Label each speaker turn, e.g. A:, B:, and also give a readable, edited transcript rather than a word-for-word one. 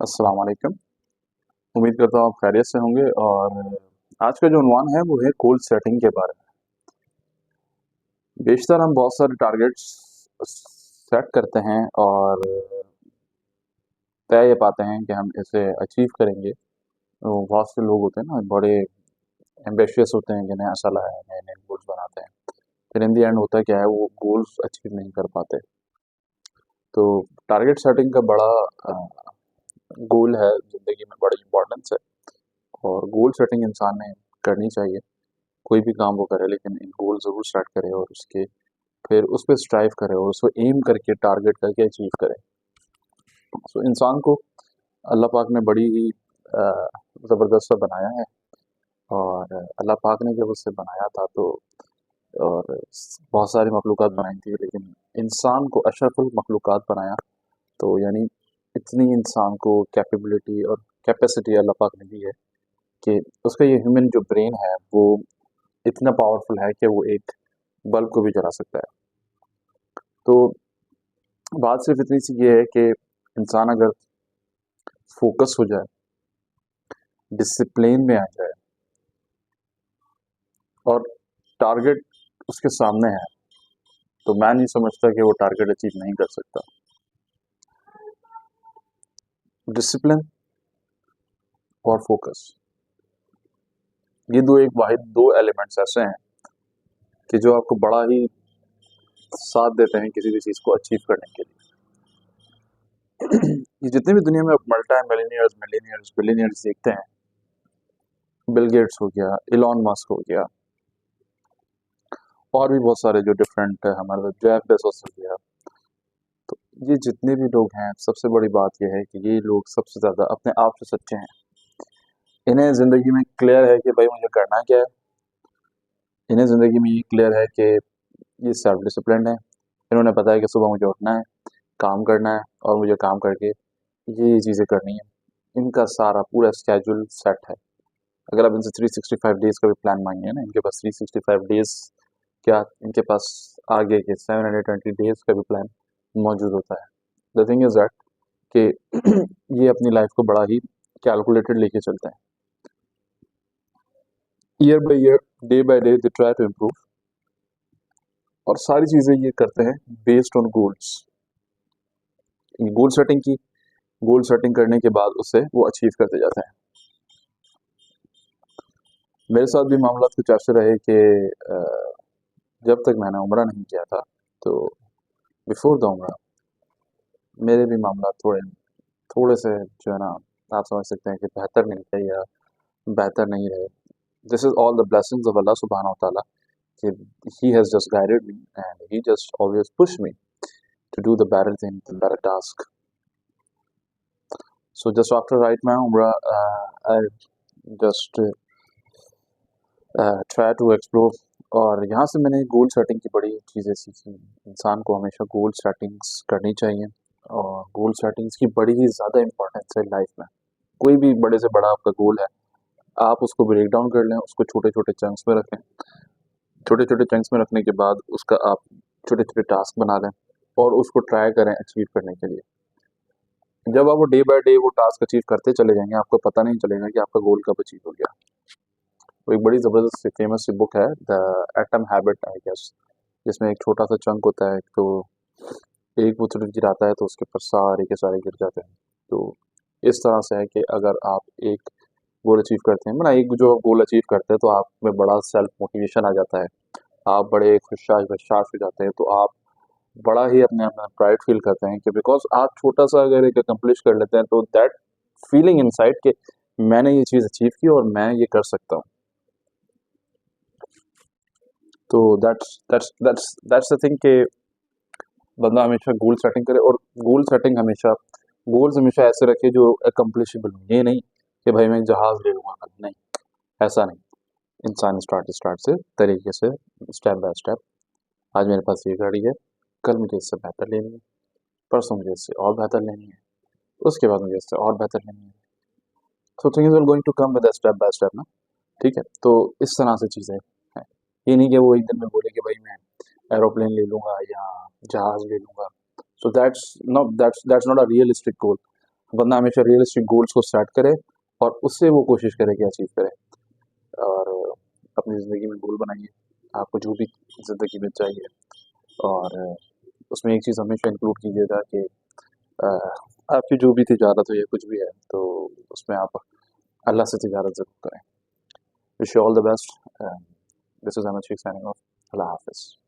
A: अस्सलाम वालेकुम। उम्मीद करता हूँ आप खैरियत से होंगे और आज का जो उन्वान है वो है गोल सेटिंग के बारे में। बेशतर हम बहुत सारे टारगेट्स सेट करते हैं और तय ये पाते हैं कि हम इसे अचीव करेंगे। तो बहुत से लोग होते हैं ना, बड़े एम्बिशियस होते हैं, जिन्हें ऐसा है, नए नए गोल्स बनाते हैं। फिर इन दी एंड होता है क्या है, वो गोल्स अचीव नहीं कर पाते। तो टारगेट सेटिंग का बड़ा गोल है, ज़िंदगी में बड़ी इम्पोर्टेंस है और गोल सेटिंग इंसान ने करनी चाहिए। कोई भी काम वो करे, लेकिन एक गोल ज़रूर सेट करे और उसके फिर उस पे स्ट्राइव करे और उसको एम करके टारगेट करके अचीव करे। सो इंसान को अल्लाह पाक ने बड़ी ही ज़बरदस्त सा बनाया है और अल्लाह पाक ने जब उसे बनाया था तो और बहुत सारी मखलूक़ात बनाई थी, लेकिन इंसान को अशरफुल मखलूक़ात बनाया। तो यानी इतनी इंसान को कैपेबिलिटी और कैपेसिटी अल्लाह पाक ने दी है कि उसका ये ह्यूमन जो ब्रेन है वो इतना पावरफुल है कि वो एक बल्ब को भी जला सकता है। तो बात सिर्फ इतनी सी ये है कि इंसान अगर फोकस हो जाए, डिसिप्लिन में आ जाए और टारगेट उसके सामने है, तो मैं नहीं समझता कि वो टारगेट अचीव नहीं कर सकता। डिसिप्लिन और फोकस, ये दो एक वाहिद दो एलिमेंट्स ऐसे हैं कि जो आपको बड़ा ही साथ देते हैं किसी भी चीज़ को अचीव करने के लिए। ये जितने भी दुनिया में मल्टा मिलीनियर्स मिलीनियर्स बिलीनियर्स देखते हैं, बिल गेट्स हो गया, इलॉन मस्क हो गया, और भी बहुत सारे जो डिफरेंट हमारे जेफ बेजोस हो गया। तो ये जितने भी लोग हैं, सबसे बड़ी बात यह है कि ये लोग सबसे ज़्यादा अपने आप से सच्चे हैं। इन्हें ज़िंदगी में क्लियर है कि भाई मुझे करना क्या है। इन्हें ज़िंदगी में ये क्लियर है कि ये सेल्फ डिसिप्लिन है। इन्होंने पता है कि सुबह मुझे उठना है, काम करना है और मुझे काम करके ये चीज़ें करनी है। इनका सारा पूरा स्केड्यूल सेट है। अगर आप इनसे 365 डेज़ का भी प्लान मांगे ना, इनके पास 365 डेज़ क्या, इनके पास आगे के 720 डेज़ का भी प्लान मौजूद होता है। द थिंग इज़ दैट कि ये अपनी लाइफ को बड़ा ही कैलकुलेटेड लेके चलते हैं। Year by year, day by day they try to improve और सारी चीज़ें ये करते हैं based on goals. Goal setting की, गोल सेटिंग करने के बाद उसे वो अचीव करते जाते हैं। मेरे साथ भी मामला कुछ ऐसे रहे कि जब तक मैंने उम्रा नहीं किया था, तो बिफोर द उम्रा मेरे भी मामला थोड़े थोड़े से जो है ना, आप समझ सकते हैं कि बेहतर नहीं थे या बेहतर नहीं रहे। This is all the blessings of Allah सुब्हानहू व तआला कि he has just guided me and he just always push me to do the better thing, the better task. So just after right my umrah, I just try to explore और यहाँ से मैंने गोल setting की बड़ी चीज़ें सीखी। इंसान को हमेशा गोल सेटिंग्स करनी चाहिए और गोल सेटिंग्स की बड़ी ही ज़्यादा इम्पोर्टेंस है लाइफ में। कोई भी बड़े से बड़ा आपका गोल है, आप उसको ब्रेक डाउन कर लें, उसको छोटे छोटे चंक्स में रखें। छोटे छोटे चंक्स में रखने के बाद उसका आप छोटे छोटे टास्क बना लें और उसको ट्राई करें अचीव करने के लिए। जब आप वो डे बाय डे वो टास्क अचीव करते चले जाएंगे, आपको पता नहीं चलेगा कि आपका गोल कब अचीव हो गया। वो एक बड़ी ज़बरदस्त फेमस सी बुक है, the atom habit I guess, जिसमें एक छोटा सा चंक होता है, तो एक वो चुटक गिराता है तो उसके ऊपर सारे के सारे गिर जाते हैं। तो इस तरह से है कि अगर आप एक गोल अचीव करते हैं, मतलब एक जो गोल अचीव करते हैं, तो आप में बड़ा सेल्फ मोटिवेशन आ जाता है, आप बड़े खुशाश बशाश हो जाते हैं, तो आप बड़ा ही अपने आप में प्राइड फील करते हैं कि बिकॉज आप छोटा सा अगर एक अकम्प्लिश कर लेते हैं, तो दैट फीलिंग इनसाइड कि मैंने ये चीज़ अचीव की और मैं ये कर सकता हूँ। तो दैट्स द थिंग कि बंदा हमेशा गोल सेटिंग करे और गोल्स हमेशा ऐसे रखे जो अकम्प्लिशेबल हो। ये नहीं कि भाई मैं एक जहाज़ ले लूँगा कल, नहीं, ऐसा नहीं। इंसान स्टार्ट से तरीके से स्टेप बाय स्टेप, आज मेरे पास ये गाड़ी है, कल मुझे इससे बेहतर लेनी है, परसों मुझे इससे और बेहतर लेनी है, उसके बाद मुझे इससे और बेहतर लेनी है। So things are going to come with step by step ना। ठीक है, तो इस तरह से चीज़ें हैं। ये नहीं कि वो एक दिन में बोले कि भाई मैं एरोप्लेन ले लूँगा या जहाज़ ले लूँगा। So that's not a realistic गोल। बंदा हमेशा रियलिस्टिक गोल्स को सेट करे और उससे वो कोशिश करे कि अचीव करे। और अपनी ज़िंदगी में गोल बनाइए, आपको जो भी ज़िंदगी में चाहिए। और उसमें एक चीज़ हमेशा इंक्लूड कीजिएगा कि अ, आपकी जो भी तिजारत हो या कुछ भी है, तो उसमें आप अल्लाह से तिजारत ज़रूर करें। Wish you all the best. This is Ahmed Sheikh signing off. अल्लाह हाफ़िज़।